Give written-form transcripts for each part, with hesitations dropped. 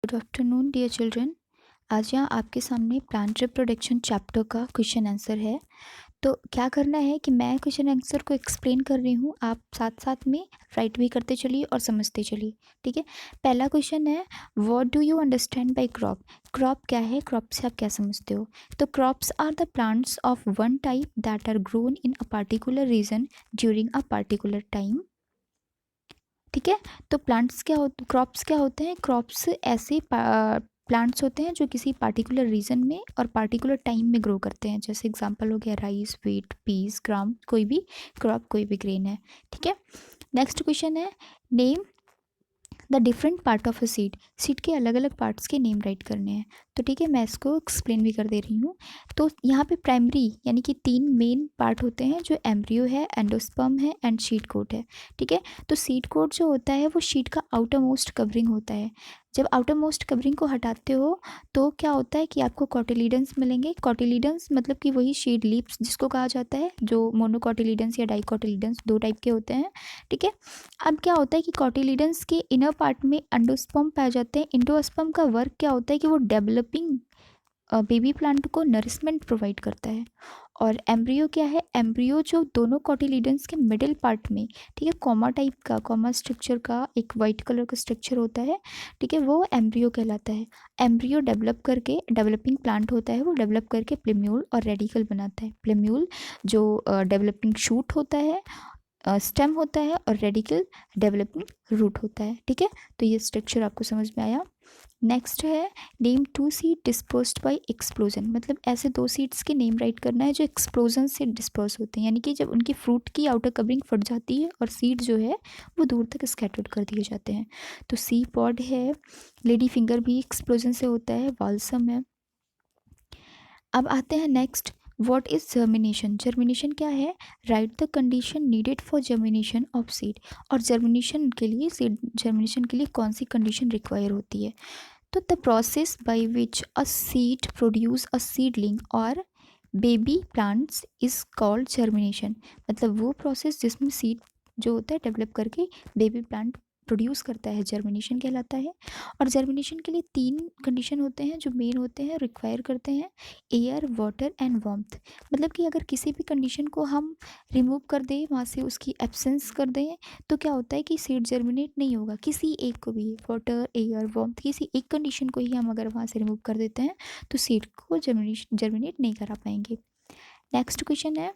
Good afternoon dear children. आज यहाँ आपके सामने प्लांट रिप्रोडक्शन चैप्टर का क्वेश्चन आंसर है। तो क्या करना है कि मैं क्वेश्चन आंसर को एक्सप्लेन कर रही हूँ, आप साथ साथ में राइट भी करते चलिए और समझते चलिए। ठीक है, पहला क्वेश्चन है what do you understand by crop. Crop क्या है, क्रॉप से आप क्या समझते हो। तो crops are the plants of one type that are grown in a particular region during a particular time. ठीक है, तो प्लांट्स क्या हो, क्रॉप्स क्या होते हैं। क्रॉप्स ऐसे प्लांट्स होते हैं जो किसी पार्टिकुलर रीजन में और पार्टिकुलर टाइम में ग्रो करते हैं। जैसे एग्जांपल हो गया राइस, व्हीट, पीस, ग्राम, कोई भी क्रॉप, कोई भी ग्रेन है। ठीक है, नेक्स्ट क्वेश्चन है name the different part of a seed. Seed के अलग अलग पार्ट्स के नेम राइट करने हैं। तो ठीक है, मैं इसको एक्सप्लेन भी कर दे रही हूँ। तो यहाँ पे प्राइमरी यानी कि 3 मेन पार्ट होते हैं, जो एम्ब्रियो है, एंडोस्पर्म है एंड शीट कोट है। ठीक है, तो सीड कोट जो होता है वो शीट का आउटर मोस्ट कवरिंग होता है। जब आउटर मोस्ट कवरिंग को हटाते हो तो क्या होता है कि आपको कॉटिलीडन्स मिलेंगे। कॉटिलीडन्स मतलब कि वही शीड लीव्स जिसको कहा जाता है, जो मोनोकॉटिलीडन्स या डाइकॉटिलीडन्स 2 टाइप के होते हैं। ठीक है, अब क्या होता है कि कॉटिलीडन्स के इनर पार्ट में एंडोस्पर्म पाए जाते हैं। एंडोस्पर्म का वर्क क्या होता है कि वो डेवलपिंग बेबी प्लांट को नरिशमेंट प्रोवाइड करता है। और एम्ब्रियो क्या है, एम्ब्रियो जो दोनों कॉटिलीडन्स के मिडिल पार्ट में, ठीक है, कॉमा टाइप का, कॉमा स्ट्रक्चर का एक वाइट कलर का स्ट्रक्चर होता है। ठीक है, वो एम्ब्रियो कहलाता है। एम्ब्रियो डेवलप करके, डेवलपिंग प्लांट होता है, वो डेवलप करके प्लेम्यूल और रेडिकल बनाता है। प्लेम्यूल जो डेवलपिंग शूट होता है, स्टेम होता है, और रेडिकल डेवलपिंग रूट होता है। ठीक है, तो ये स्ट्रक्चर आपको समझ में आया। नेक्स्ट है name 2 seed dispersed by explosion. मतलब ऐसे 2 सीड्स के नेम राइट करना है जो एक्सप्लोजन से डिस्पर्स होते हैं, यानी कि जब उनकी फ्रूट की आउटर कवरिंग फट जाती है और सीड जो है वो दूर तक स्कैटर्ड कर दिए जाते हैं। तो सी पॉड है, लेडी फिंगर भी एक्सप्लोजन से होता है, वाल्सम है। अब आते हैं next, what is germination. Germination क्या है, right the condition needed for germination of seed. और जर्मिनेशन के लिए, सीड जर्मिनेशन के लिए कौन सी कंडीशन रिक्वायर होती है। तो the process by which a seed produce a seedling और baby plants is called germination. मतलब वो प्रोसेस जिसमें सीड जो होता है डेवलप करके बेबी प्लांट प्रोड्यूस करता है, जर्मिनेशन कहलाता है। और जर्मिनेशन के लिए 3 कंडीशन होते हैं जो मेन होते हैं, रिक्वायर करते हैं, एयर, वाटर एंड वार्मथ। मतलब कि अगर किसी भी कंडीशन को हम रिमूव कर दें, वहाँ से उसकी एब्सेंस कर दें, तो क्या होता है कि सीड जर्मिनेट नहीं होगा। किसी एक को भी, वाटर, एयर, वार्मथ, किसी एक कंडीशन को ही हम अगर वहाँ से रिमूव कर देते हैं तो सीड को जर्मिनेट नहीं करा पाएंगे। नेक्स्ट क्वेश्चन है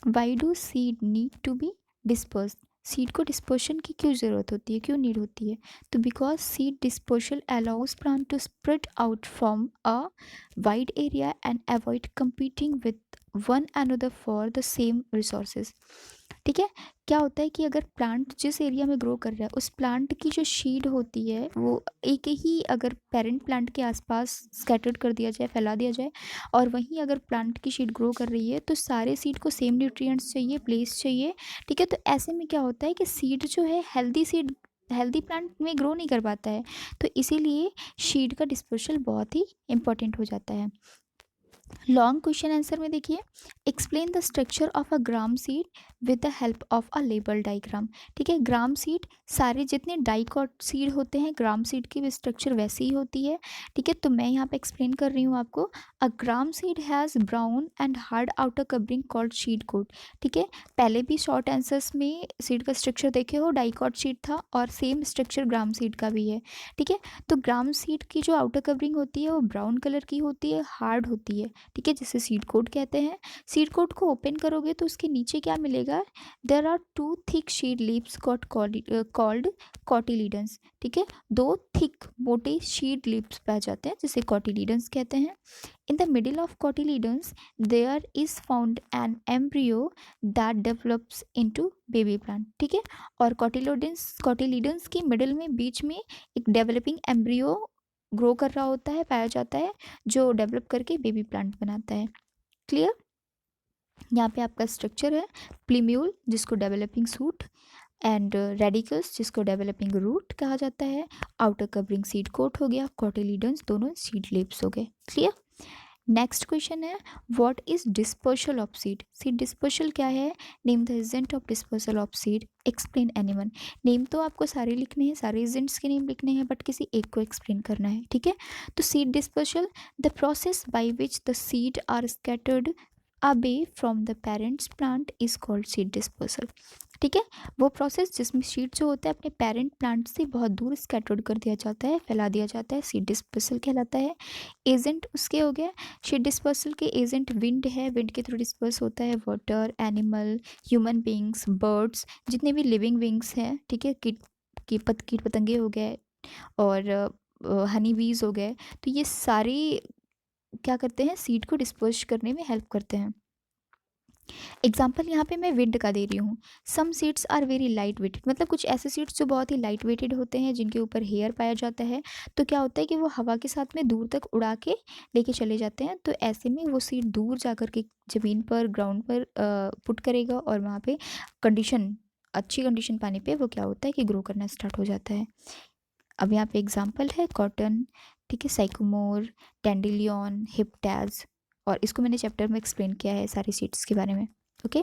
why do seed need to be disperse. Seed को डिस्पर्शन की क्यों ज़रूरत होती है, क्यों नीड होती है। तो because seed dispersal allows plant to spread out from a wide area and avoid competing with one another for the same resources. ठीक है, क्या होता है कि अगर प्लांट जिस एरिया में ग्रो कर रहा है उस प्लांट की जो शीड होती है वो एक ही अगर पेरेंट प्लांट के आसपास स्कैटर्ड कर दिया जाए, फैला दिया जाए, और वहीं अगर प्लांट की शीड ग्रो कर रही है तो सारे सीड को सेम न्यूट्रिएंट्स चाहिए, प्लेस चाहिए। ठीक है, तो ऐसे में क्या होता है कि सीड जो है हेल्दी प्लांट में ग्रो नहीं कर पाता है। तो इसीलिए शीड का डिस्पर्सल बहुत ही इंपॉर्टेंट हो जाता है। लॉन्ग क्वेश्चन आंसर में देखिए, explain the structure of a gram seed with the help of a label diagram. ठीक है, ग्राम सीड, सारे जितने डाइकॉट सीड होते हैं ग्राम सीड की भी स्ट्रक्चर वैसी ही होती है। ठीक है, तो मैं यहाँ पे एक्सप्लेन कर रही हूँ आपको। A gram seed has brown and hard outer covering called seed coat. ठीक है, पहले भी शॉर्ट आंसर्स में सीड का स्ट्रक्चर देखे हो, डाइकॉट सीड था और सेम स्ट्रक्चर ग्राम सीड का भी है। ठीक है, तो ग्राम सीड की जो आउटर कवरिंग होती है वो ब्राउन कलर की होती है, हार्ड होती है। ठीक है, जिसे सीड कोट कहते हैं। सीड कोट को ओपन करोगे तो उसके नीचे क्या मिलेगा, there are 2 thick seed leaves got called cotyledons. ठीक है, 2 थिक मोटे शीड लीव्स पाए जाते हैं जिसे कॉटिलीडन्स कहते हैं। In the middle of cotyledons there is found an embryo that develops into baby plant. ठीक है, और कॉटिलीडन्स के मिडिल में, बीच में एक डेवलपिंग एम्ब्रियो ग्रो कर रहा होता है, पाया जाता है, जो डेवलप करके बेबी प्लांट बनाता है। क्लियर। यहाँ पे आपका स्ट्रक्चर है, प्लीम्यूल जिसको डेवलपिंग सूट, एंड रेडिकल्स जिसको डेवलपिंग रूट कहा जाता है, आउटर कवरिंग सीड कोट हो गया, कॉटिलीडन्स दोनों सीड लिप्स हो गए। क्लियर। नेक्स्ट क्वेश्चन है what is dispersal of seed. Seed dispersal क्या है? Name the agent of dispersal of seed, explain anyone. Name तो आपको सारे लिखने हैं, सारे एजेंट्स के नेम लिखने हैं, बट किसी एक को एक्सप्लेन करना है, ठीक है। तो seed dispersal, the process by which the seed are scattered away from the parents plant is called seed dispersal, ठीक है। वो प्रोसेस जिसमें सीड जो होता है अपने पेरेंट प्लांट से बहुत दूर स्कैटर्ड कर दिया जाता है, फैला दिया जाता है, सीड डिस्पर्सल कहलाता है। एजेंट उसके हो गया, सीड डिस्पर्सल के एजेंट विंड है, विंड के थ्रू डिस्पर्स होता है water, animal, human beings, birds, जितने भी लिविंग बींग्स हैं, ठीक है, कीट पतंगे हो गए और हनी बीज हो गए, तो ये सारी क्या करते हैं, सीड को डिस्पर्स करने में हेल्प करते हैं। एग्जाम्पल यहाँ पे मैं विंड का दे रही हूँ। Some seeds are very light weighted, मतलब कुछ ऐसे सीड्स जो बहुत ही लाइट वेटेड होते हैं, जिनके ऊपर हेयर पाया जाता है, तो क्या होता है कि वो हवा के साथ में दूर तक उड़ा के लेके चले जाते हैं। तो ऐसे में वो सीड दूर जा कर के ज़मीन पर, ग्राउंड पर पुट करेगा, और वहाँ पे कंडीशन, अच्छी कंडीशन पाने पे वो क्या होता है कि ग्रो करना स्टार्ट हो जाता है। अब यहाँ पे एग्जाम्पल है कॉटन, ठीक है, साइकोमोर, टेंडिलियन, हिप्टैज, और इसको मैंने चैप्टर में एक्सप्लेन किया है सारी सीड्स के बारे में, ओके।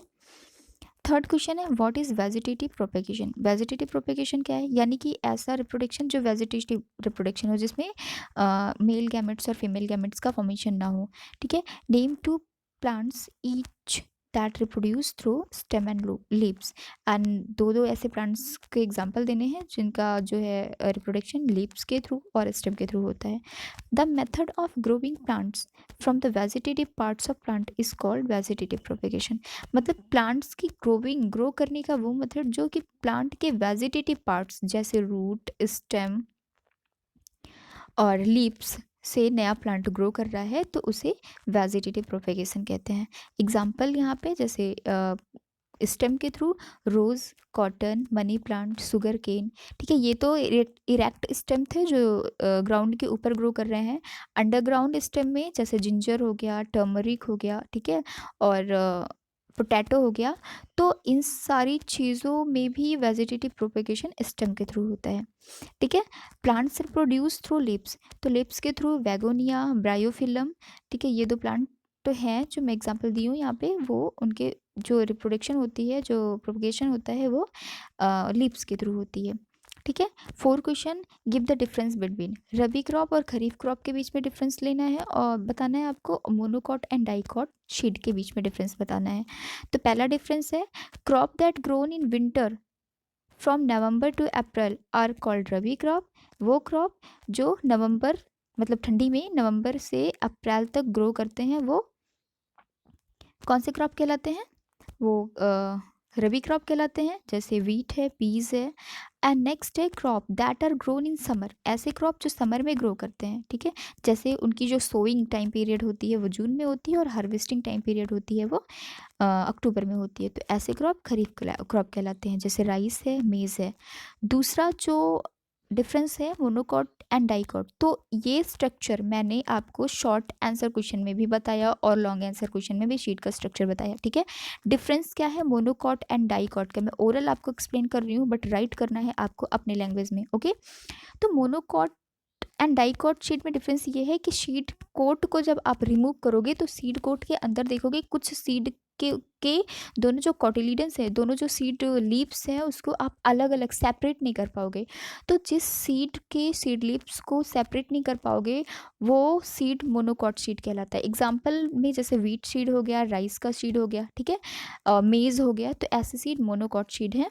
थर्ड क्वेश्चन है what is vegetative propagation. Vegetative propagation क्या है? यानी कि ऐसा रिप्रोडक्शन जो वेजिटेटिव रिप्रोडक्शन हो, जिसमें मेल गैमेट्स और फीमेल गैमेट्स का फॉर्मेशन ना हो, ठीक है। Name two plants each that reproduce through stem and leaves, and दो ऐसे प्लांट्स के एग्जाम्पल देने हैं जिनका जो है रिप्रोडक्शन लीव्स के थ्रू और स्टेम के थ्रू होता है। The method of growing plants from the vegetative parts of plant is called vegetative propagation. मतलब प्लांट्स की ग्रो करने का वो मेथड जो कि प्लांट के वेजिटेटिव पार्ट्स जैसे रूट, स्टेम और लीव्स से नया प्लांट ग्रो कर रहा है, तो उसे वेजिटेटिव प्रोपेगेशन कहते हैं। एग्जाम्पल यहाँ पे जैसे स्टेम के through rose, cotton, money plant, sugar cane, ठीक है। ये तो इरेक्ट स्टेम थे जो ग्राउंड के ऊपर ग्रो कर रहे हैं। अंडरग्राउंड स्टेम में जैसे जिंजर हो गया, टर्मरिक हो गया, ठीक है, और पोटैटो हो गया। तो इन सारी चीज़ों में भी वेजिटेटिव प्रोपेगेशन स्टेम के थ्रू होता है, ठीक है। प्लांट्स प्रोड्यूस थ्रू लिप्स, तो लिप्स के थ्रू वैगोनिया, ब्रायोफिलम, ठीक है, ये दो प्लांट तो हैं जो मैं एग्जांपल दी हूँ यहाँ पे, वो उनके जो रिप्रोडक्शन होती है, जो प्रोपगेशन होता है, वो लीव्स के थ्रू होती है, ठीक है। Four question, give the difference between. Rabi crop और खरीफ क्रॉप के बीच में डिफरेंस लेना है और बताना है आपको, मोनोकॉट एंड डाइकॉट शीड के बीच में डिफरेंस बताना है। तो पहला डिफरेंस है crop that grown in winter from November to April are called rabi crop. वो क्रॉप जो नवंबर, मतलब ठंडी में नवंबर से अप्रैल तक ग्रो करते हैं, वो कौन से क्रॉप कहलाते हैं? वो रबी क्रॉप कहलाते हैं, जैसे वीट है, पीज है। एंड नेक्स्ट है crop that are grown in summer, ऐसे क्रॉप जो समर में ग्रो करते हैं, ठीक है। जैसे उनकी जो सोइंग टाइम पीरियड होती है वो जून में होती है, और हार्वेस्टिंग टाइम पीरियड होती है वो अक्टूबर में होती है। तो ऐसे क्रॉप खरीफ क्रॉप कहलाते हैं, जैसे राइस है, मेज़ है। दूसरा जो डिफरेंस है मोनोकॉट एंड डाइकॉट, तो ये स्ट्रक्चर मैंने आपको शॉर्ट आंसर क्वेश्चन में भी बताया और लॉन्ग आंसर क्वेश्चन में भी शीट का स्ट्रक्चर बताया, ठीक है। डिफरेंस क्या है मोनोकॉट एंड डाइकॉट का, मैं ओरल आपको एक्सप्लेन कर रही हूँ, बट राइट करना है आपको अपने लैंग्वेज में, ओके। तो मोनोकॉट एंड डाइकॉट शीट में डिफरेंस ये है कि शीट कोट को जब आप रिमूव करोगे तो सीड कोट के अंदर देखोगे कुछ सीड के दोनों जो कॉटिलीडन्स है, दोनों जो सीड लीव्स हैं, उसको आप अलग अलग सेपरेट नहीं कर पाओगे। तो जिस सीड के सीड लीव्स को सेपरेट नहीं कर पाओगे, वो सीड मोनोकॉट सीड कहलाता है। एग्जाम्पल में जैसे वीट सीड हो गया, राइस का सीड हो गया, ठीक है, मेज़ हो गया, तो ऐसे सीड मोनोकॉट सीड है।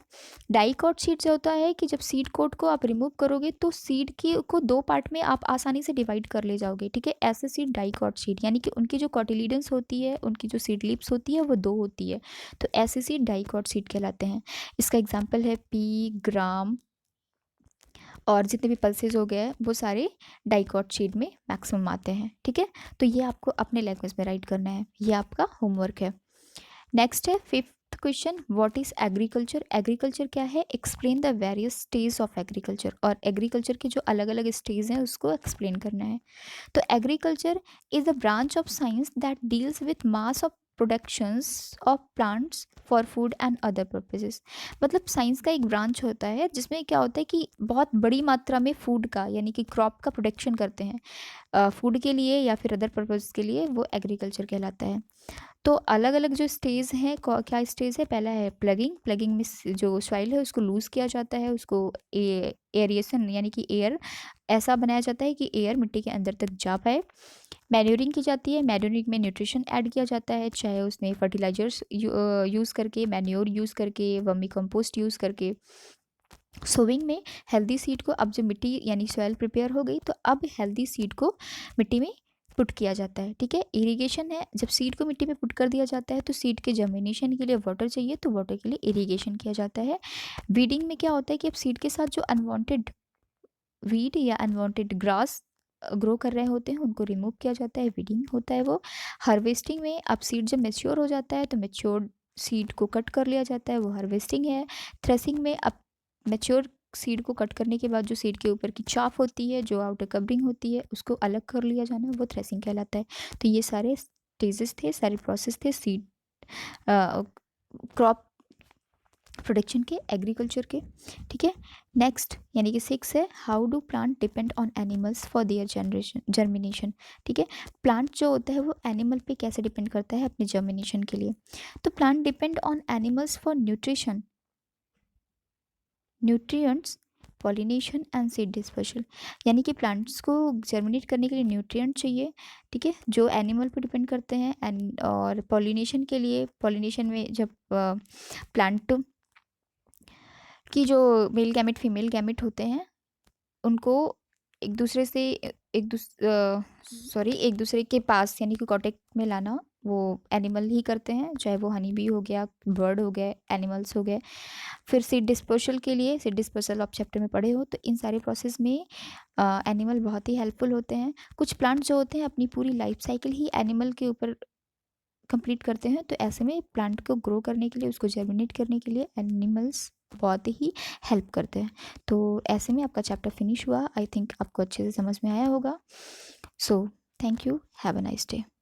डाइकॉट सीड से होता है कि जब सीड कोट को आप रिमूव करोगे तो सीड की को दो पार्ट में आप आसानी से डिवाइड कर ले जाओगे, ठीक है। ऐसे सीड डाइकॉट सीड, यानी कि उनकी जो कॉटिलीडन्स होती है, उनकी जो सीड लिप्स होती है वो दो होती है, तो ऐसे सीड डाइकॉट सीड कहलाते हैं। इसका एग्जाम्पल है पी, ग्राम और जितने भी पल्सेस हो गए वो सारे डाइकॉट सीड में मैक्सिमम आते हैं, ठीक है। तो ये आपको अपने लैंग्वेज में राइट करना है, ये आपका होमवर्क है। नेक्स्ट है fifth question, what is agriculture. Agriculture क्या है? Explain the various stage of agriculture, और एग्रीकल्चर के जो अलग अलग स्टेज हैं उसको एक्सप्लेन करना है। तो agriculture is a branch of science that deals with mass of productions of plants for food and other purposes. मतलब साइंस का एक ब्रांच होता है जिसमें क्या होता है कि बहुत बड़ी मात्रा में फूड का यानी कि क्रॉप का प्रोडक्शन करते हैं फूड के लिए या फिर अदर पर्पज़ के लिए, वो एग्रीकल्चर कहलाता है। तो अलग अलग जो स्टेज हैं, क्या स्टेज है, पहला है प्लगिंग। प्लगिंग में जो सॉइल है उसको लूज़ किया जाता है, उसको एरिएशन यानी कि एयर ऐसा बनाया जाता है कि एयर मिट्टी के अंदर तक जा पाए। मैन्योरिंग की जाती है, मैन्योरिंग में न्यूट्रिशन ऐड किया जाता है, चाहे उसमें फर्टिलाइजर्स यूज़ करके, मैन्योर यूज़ करके, वर्मी कंपोस्ट यूज़ करके। सोविंग में हेल्दी सीड को, अब जब मिट्टी यानी सॉइल प्रिपेयर हो गई तो अब हेल्दी सीड को मिट्टी में पुट किया जाता है। ठीक है, इरिगेशन है, जब सीड को मिट्टी में पुट कर दिया जाता है तो सीड के जर्मिनेशन के लिए वाटर चाहिए, तो वाटर के लिए इरिगेशन किया जाता है। वीडिंग में क्या होता है कि अब सीड के साथ जो अनवांटेड वीड या अनवांटेड ग्रास ग्रो कर रहे होते हैं उनको रिमूव किया जाता है, वीडिंग होता है वो। हार्वेस्टिंग में अब सीड जब मेच्योर हो जाता है तो मेच्योर सीड को कट कर लिया जाता है, वो हार्वेस्टिंग है। थ्रेसिंग में अब मेच्योर सीड को कट करने के बाद जो सीड के ऊपर की चाफ होती है, जो आउटर कवरिंग होती है, उसको अलग कर लिया जाना, वो थ्रेसिंग कहलाता है। तो ये सारे स्टेजेस थे, सारे प्रोसेस थे सीड क्रॉप प्रोडक्शन के, एग्रीकल्चर के। ठीक है, नेक्स्ट यानी कि 6 है, how do plant depend on animals for their generation germination. ठीक है, प्लांट जो होता है वो एनिमल पे कैसे डिपेंड करता है अपने जर्मिनेशन के लिए। तो plant depend on animals for nutrition, nutrients, pollination and seed dispersal. यानी कि प्लांट्स को जर्मिनेट करने के लिए न्यूट्रिएंट चाहिए, ठीक है, जो एनिमल पे डिपेंड करते हैं। एंड और पॉलिनेशन के लिए, पॉलिनेशन में जब प्लांट कि जो मेल गैमेट फीमेल गैमेट होते हैं उनको एक दूसरे से एक दूसरे के पास यानी कि कॉन्टेक्ट में लाना वो एनिमल ही करते हैं, चाहे वो हनी बी हो गया, बर्ड हो गए, एनिमल्स हो गए। फिर सीड डिस्पर्सल के लिए, सीड डिस्पर्सल आप चैप्टर में पढ़े हो, तो इन सारे प्रोसेस में एनिमल बहुत ही हेल्पफुल होते हैं। कुछ प्लांट जो होते हैं अपनी पूरी लाइफ साइकिल ही एनिमल के ऊपर कंप्लीट करते हैं, तो ऐसे में प्लांट को ग्रो करने के लिए, उसको जर्मिनेट करने के लिए एनिमल्स बहुत ही हेल्प करते हैं। तो ऐसे में आपका चैप्टर फिनिश हुआ। आई थिंक आपको अच्छे से समझ में आया होगा। So thank you, have a nice day.